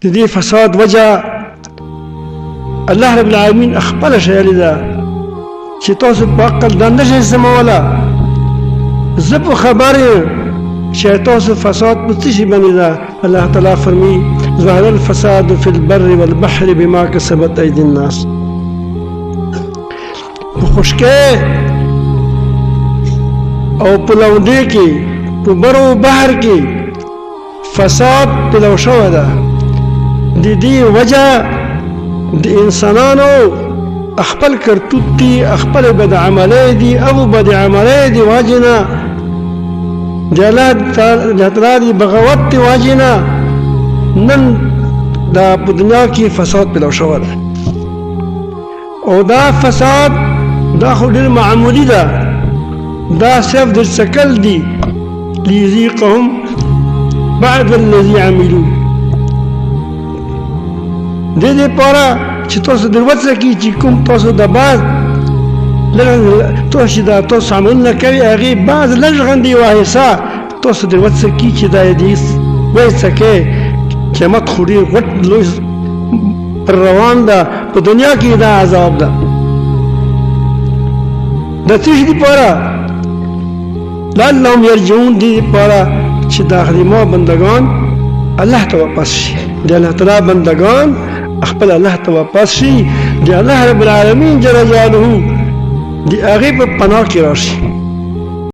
دي فساد وجه الله رب العالمين أخبر شيء لذا شيطان باقل دان نشي سمولا زب خبر شيطان فساد بتشي بني ذا الله تعالى فرمي ظهر الفساد في البر والبحر بما كسبت أيدي الناس بخشكي او پلوندے کی برو بحر کی فساد پلو شو ده دی وجہ دی انسانانو اخپل کرتوت دی اخپل بد عملی دی او بد عملی دی واجنا دی اللہ تعالی دی بغوت دی واجنا نن دا دنیا کی فساد پلو شو ده او دا فساد دا خود معمولی ده دا صرف در سکل دی لیذیقهم بعد الذی عملو دے پارا چی توسو در وطر کی چی کم توسو دا باز توسو دا توسو عمل نکوی اغی باز لجغن دی واحسا توسو در وطر کی چی دا دیس ویسا که قیمت خوری وط لوز پر روان دا پا دنیا کی دا عذاب دا دا تیش دی پارا لعلهم يرجعون دي پارا چه داخلی ما بندگان الله تا واپس شي دی الله تعالی بندگان اخبر الله تا واپس شي دی الله رب العالمین جل جلاله دی اغیب پناه کی راشي